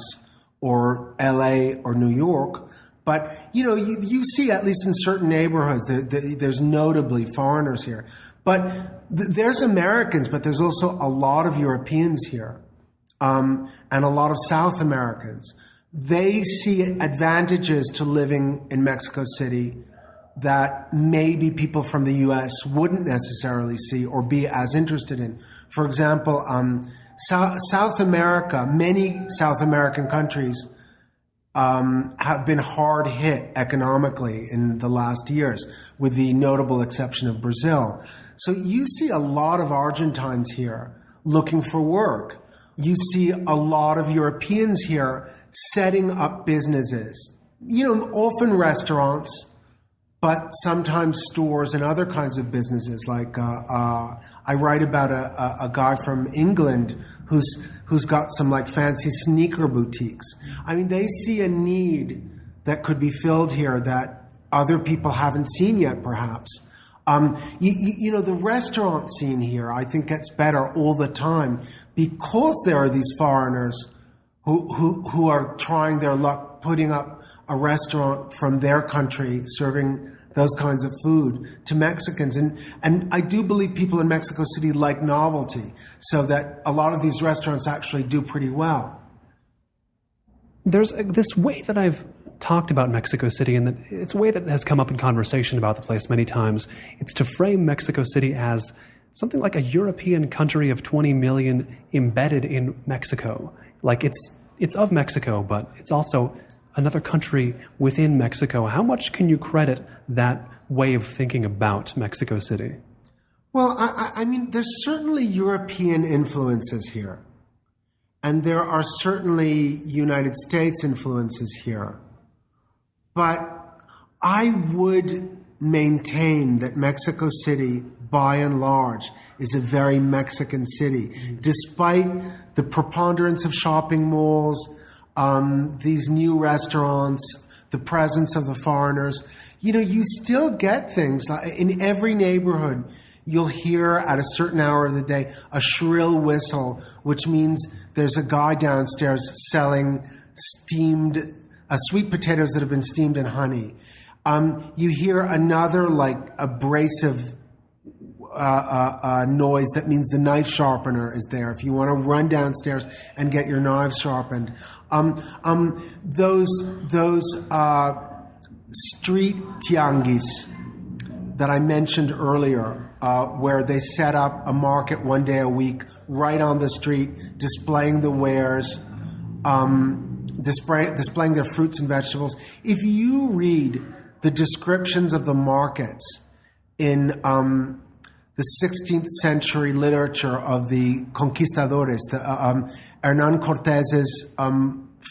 or LA or New York, but you see, at least in certain neighborhoods, there's notably foreigners here. But there's Americans, but there's also a lot of Europeans here, and a lot of South Americans. They see advantages to living in Mexico City that maybe people from the U.S. wouldn't necessarily see or be as interested in. For example, South America, many South American countries have been hard hit economically in the last years, with the notable exception of Brazil. So you see a lot of Argentines here looking for work. You see a lot of Europeans here setting up businesses, often restaurants, but sometimes stores and other kinds of businesses. Like I write about a guy from England who's got some like fancy sneaker boutiques. I mean, they see a need that could be filled here that other people haven't seen yet, perhaps. The restaurant scene here, I think, gets better all the time because there are these foreigners who are trying their luck putting up a restaurant from their country, serving those kinds of food to Mexicans. And I do believe people in Mexico City like novelty, so that a lot of these restaurants actually do pretty well. There's this way that I've talked about Mexico City, and that it's a way that has come up in conversation about the place many times. It's to frame Mexico City as something like a European country of 20 million embedded in Mexico. Like it's of Mexico, but it's also another country within Mexico. How much can you credit that way of thinking about Mexico City? Well, I mean, there's certainly European influences here. And there are certainly United States influences here. But I would maintain that Mexico City, by and large, is a very Mexican city, despite the preponderance of shopping malls, these new restaurants, the presence of the foreigners. You still get things. In every neighborhood, you'll hear at a certain hour of the day a shrill whistle, which means there's a guy downstairs selling steamed sweet potatoes that have been steamed in honey. You hear another abrasive noise that means the knife sharpener is there if you want to run downstairs and get your knives sharpened. Those street tianguis that I mentioned earlier, where they set up a market one day a week right on the street, displaying the wares, displaying their fruits and vegetables. If you read the descriptions of the markets in the 16th century literature of the conquistadores, Hernán Cortés's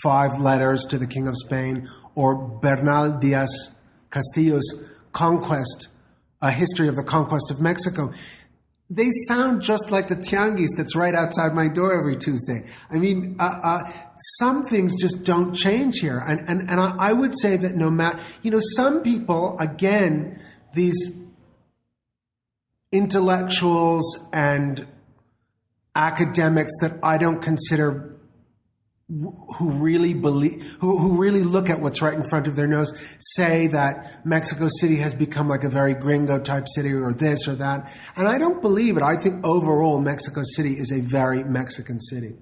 5 letters to the King of Spain, or Bernal Díaz Castillo's conquest, a history of the conquest of Mexico, they sound just like the tianguis that's right outside my door every Tuesday. I mean, some things just don't change here. And I would say that no matter, some people, again, these intellectuals and academics that I don't consider who really look at what's right in front of their nose, say that Mexico City has become like a very gringo type city or this or that. And I don't believe it. I think overall Mexico City is a very Mexican city.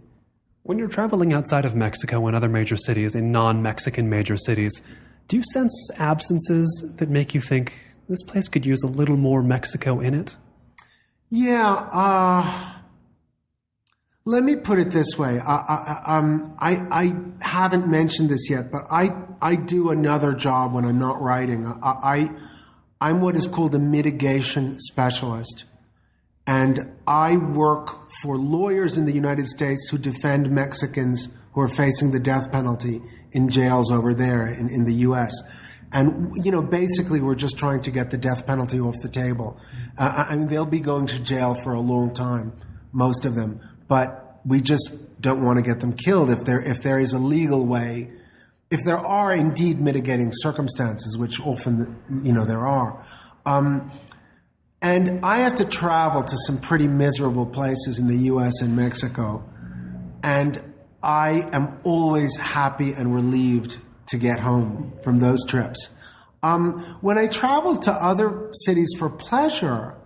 When you're traveling outside of Mexico and other major cities, in non-Mexican major cities, do you sense absences that make you think this place could use a little more Mexico in it? Yeah, Let me put it this way. I haven't mentioned this yet, but I do another job when I'm not writing. I'm what is called a mitigation specialist. And I work for lawyers in the United States who defend Mexicans who are facing the death penalty in jails over there in the U.S. And, basically we're just trying to get the death penalty off the table. And they'll be going to jail for a long time, most of them. But we just don't want to get them killed if there is a legal way, if there are indeed mitigating circumstances, which often, there are. And I have to travel to some pretty miserable places in the U.S. and Mexico. And I am always happy and relieved to get home from those trips. When I travel to other cities for pleasure,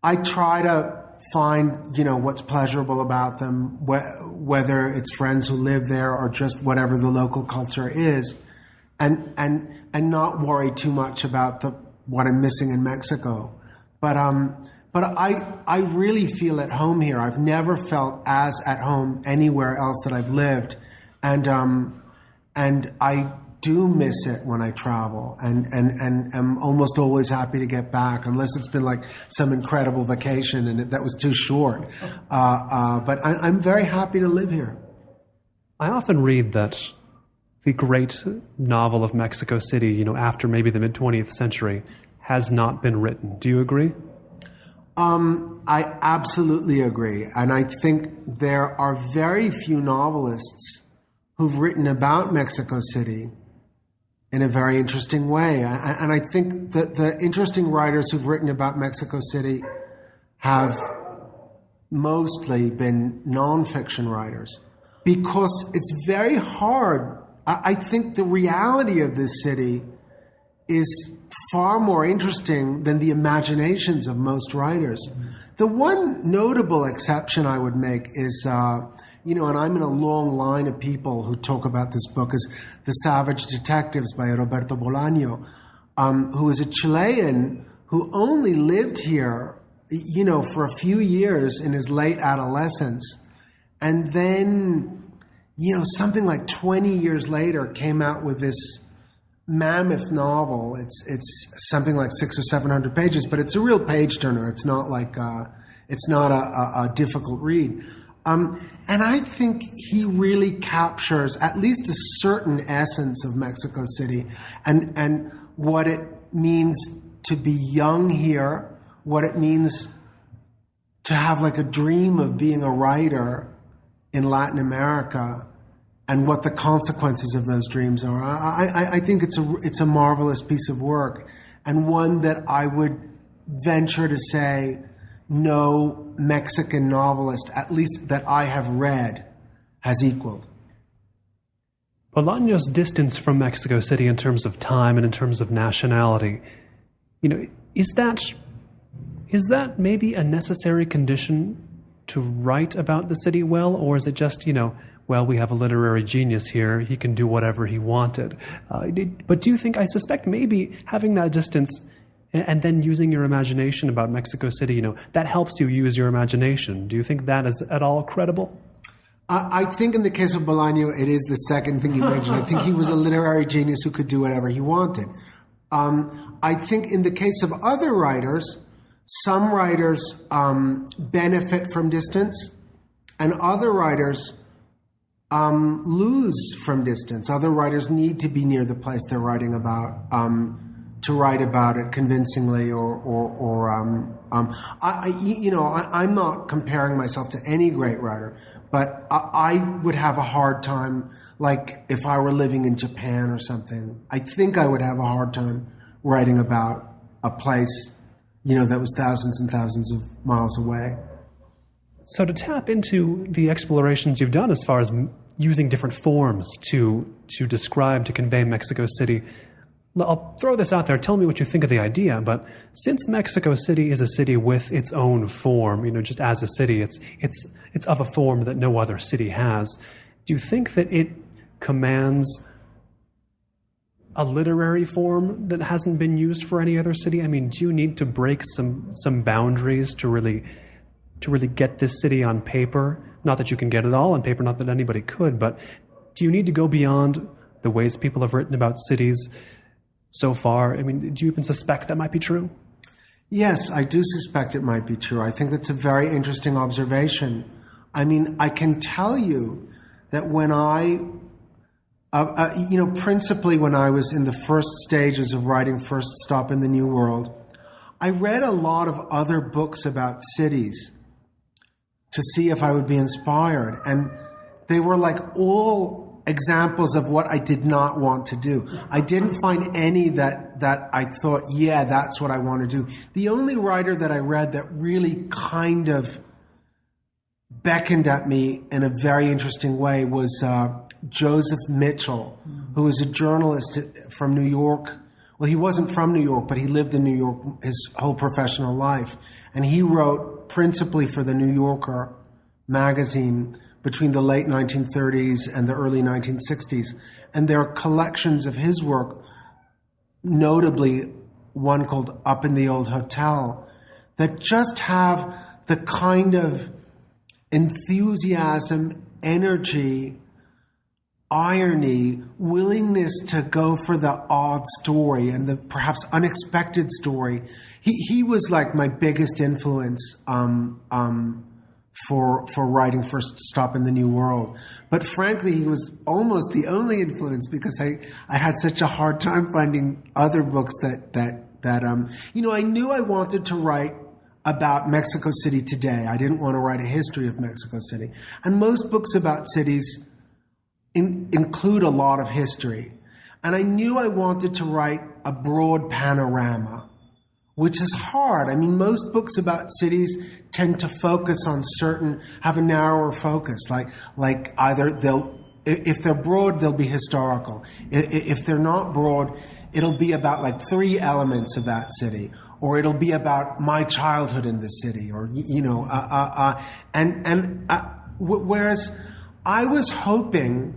I try to find, what's pleasurable about them, whether it's friends who live there or just whatever the local culture is, and not worry too much about what I'm missing in Mexico. But I really feel at home here. I've never felt as at home anywhere else that I've lived, and I do miss it when I travel, and am almost always happy to get back, unless it's been like some incredible vacation and that was too short. But I'm very happy to live here. I often read that the great novel of Mexico City, after maybe the mid-20th century, has not been written. Do you agree? I absolutely agree. And I think there are very few novelists who've written about Mexico City in a very interesting way. And I think that the interesting writers who've written about Mexico City have mostly been nonfiction writers, because it's very hard. I think the reality of this city is far more interesting than the imaginations of most writers. The one notable exception I would make is, and I'm in a long line of people who talk about this book, is The Savage Detectives by Roberto Bolaño, who is a Chilean who only lived here, for a few years in his late adolescence. And then, something like 20 years later came out with this mammoth novel. It's something like 600 or 700 pages, but it's a real page turner. It's not like it's not a difficult read. And I think he really captures at least a certain essence of Mexico City and what it means to be young here, what it means to have like a dream of being a writer in Latin America, and what the consequences of those dreams are. I think it's a marvelous piece of work, and one that I would venture to say no Mexican novelist, at least that I have read, has equaled. Bolaño's distance from Mexico City in terms of time and in terms of nationality, is that maybe a necessary condition to write about the city well, or is it just, well, we have a literary genius here, he can do whatever he wanted? But do you think, I suspect maybe having that distance and then using your imagination about Mexico City, that helps you use your imagination. Do you think that is at all credible? I think in the case of Bolaño, it is the second thing you mentioned. I think he was a literary genius who could do whatever he wanted. I think in the case of other writers, some writers benefit from distance, and other writers lose from distance. Other writers need to be near the place they're writing about to write about it convincingly, I'm not comparing myself to any great writer, but I would have a hard time, like if I were living in Japan or something. I think I would have a hard time writing about a place, that was thousands and thousands of miles away. So to tap into the explorations you've done as far as using different forms to describe, to convey Mexico City, I'll throw this out there. Tell me what you think of the idea. But since Mexico City is a city with its own form, just as a city, it's of a form that no other city has. Do you think that it commands a literary form that hasn't been used for any other city? I mean, do you need to break some boundaries to really to really get this city on paper? Not that you can get it all on paper, not that anybody could, but do you need to go beyond the ways people have written about cities so far? I mean, do you even suspect that might be true? Yes, I do suspect it might be true. I think that's a very interesting observation. I mean, I can tell you that when principally when I was in the first stages of writing First Stop in the New World, I read a lot of other books about cities to see if I would be inspired. And they were like all examples of what I did not want to do. I didn't find any that I thought, yeah, that's what I want to do. The only writer that I read that really kind of beckoned at me in a very interesting way was Joseph Mitchell, who was a journalist from New York. Well, he wasn't from New York, but he lived in New York his whole professional life. And he wrote principally for the New Yorker magazine between the late 1930s and the early 1960s. And there are collections of his work, notably one called Up in the Old Hotel, that just have the kind of enthusiasm, energy, irony, willingness to go for the odd story and the perhaps unexpected story. He was like my biggest influence for writing First Stop in the New World. But frankly, he was almost the only influence because I had such a hard time finding other books that I knew I wanted to write about Mexico City today. I didn't want to write a history of Mexico City. And most books about cities include a lot of history. And I knew I wanted to write a broad panorama, which is hard. I mean, most books about cities tend to focus on have a narrower focus. Like either if they're broad, they'll be historical. If they're not broad, it'll be about like 3 elements of that city, or it'll be about my childhood in the city, or, whereas I was hoping,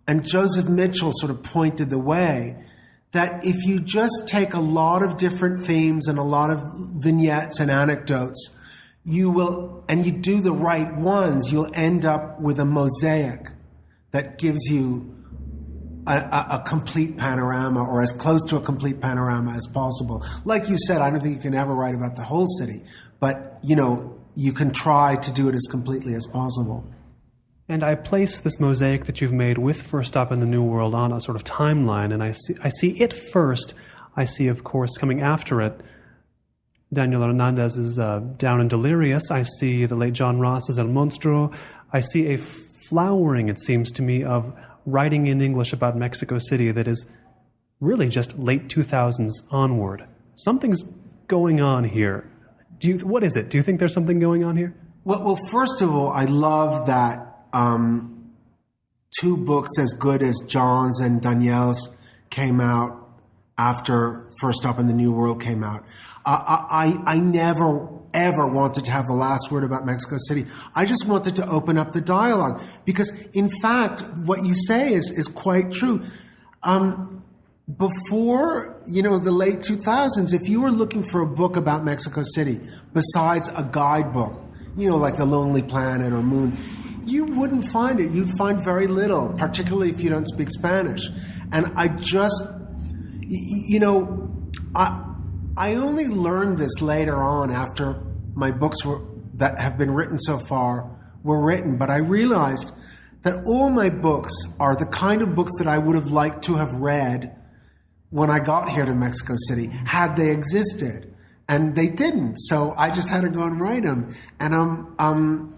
and Joseph Mitchell sort of pointed the way, that if you just take a lot of different themes and a lot of vignettes and anecdotes, and you do the right ones, you'll end up with a mosaic that gives you a complete panorama, or as close to a complete panorama as possible. Like you said, I don't think you can ever write about the whole city, but, you can try to do it as completely as possible. And I place this mosaic that you've made with First Stop in the New World on a sort of timeline, and I see it first. I see, of course, coming after it, Daniel Hernandez's Down and Delirious. I see the late John Ross's El Monstruo. I see a flowering, it seems to me, of writing in English about Mexico City that is really just late 2000s onward. Something's going on here. What is it? Do you think there's something going on here? Well, first of all, I love that 2 books as good as John's and Danielle's came out after First Stop in the New World came out. I never, ever wanted to have the last word about Mexico City. I just wanted to open up the dialogue because, in fact, what you say is quite true. Before, the late 2000s, if you were looking for a book about Mexico City, besides a guidebook, like The Lonely Planet or Moon, you wouldn't find it. You'd find very little, particularly if you don't speak Spanish. And I just, I only learned this later on after my books that have been written so far were written. But I realized that all my books are the kind of books that I would have liked to have read when I got here to Mexico City, had they existed. And they didn't. So I just had to go and write them. And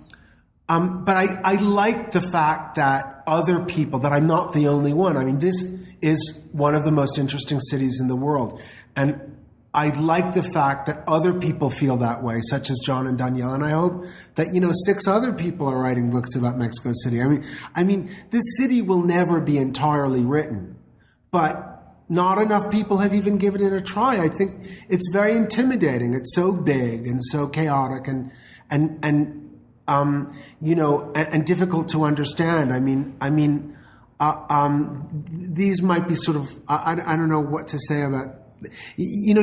but I like the fact that other people, that I'm not the only one. I mean, this is one of the most interesting cities in the world. And I like the fact that other people feel that way, such as John and Danielle. And I hope that, 6 other people are writing books about Mexico City. I mean, this city will never be entirely written, but not enough people have even given it a try. I think it's very intimidating. It's so big and so chaotic and difficult to understand. These might be sort of, I don't know what to say about, you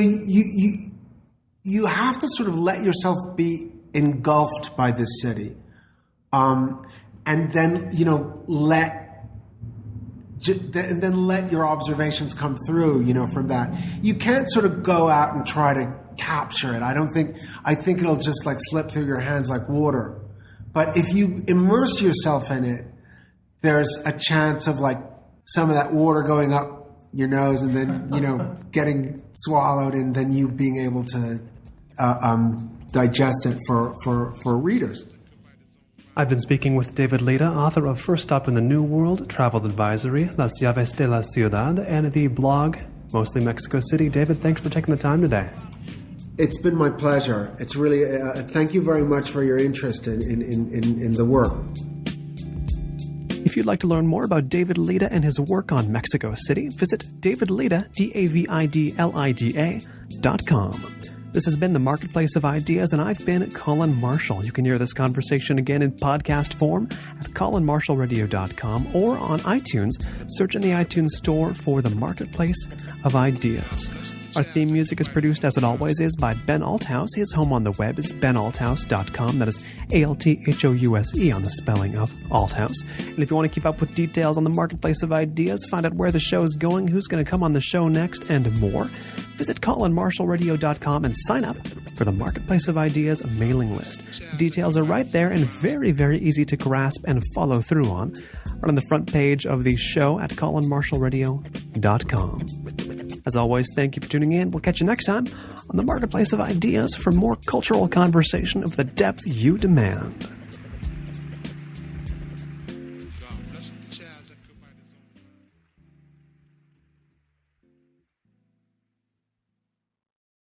have to sort of let yourself be engulfed by this city. And then, let your observations come through, from that. You can't sort of go out and try to capture it. I think it'll just like slip through your hands like water. But if you immerse yourself in it, there's a chance of like some of that water going up your nose and then, getting swallowed and then you being able to digest it for readers. I've been speaking with David Lida, author of First Stop in the New World, Travel Advisory, Las Llaves de la Ciudad, and the blog, Mostly Mexico City. David, thanks for taking the time today. It's been my pleasure. It's really, thank you very much for your interest in the work. If you'd like to learn more about David Lida and his work on Mexico City, visit davidlida, davidlida.com. This has been the Marketplace of Ideas, and I've been Colin Marshall. You can hear this conversation again in podcast form at colinmarshallradio.com or on iTunes. Search in the iTunes store for the Marketplace of Ideas. Our theme music is produced, as it always is, by Ben Althouse. His home on the web is benalthouse.com. That is ALTHOUSE on the spelling of Althouse. And if you want to keep up with details on the Marketplace of Ideas, find out where the show is going, who's going to come on the show next, and more, visit colinmarshallradio.com and sign up for the Marketplace of Ideas mailing list. Details are right there and very, very easy to grasp and follow through on. Right on the front page of the show at colinmarshallradio.com. As always, thank you for tuning in. We'll catch you next time on the Marketplace of Ideas for more cultural conversation of the depth you demand.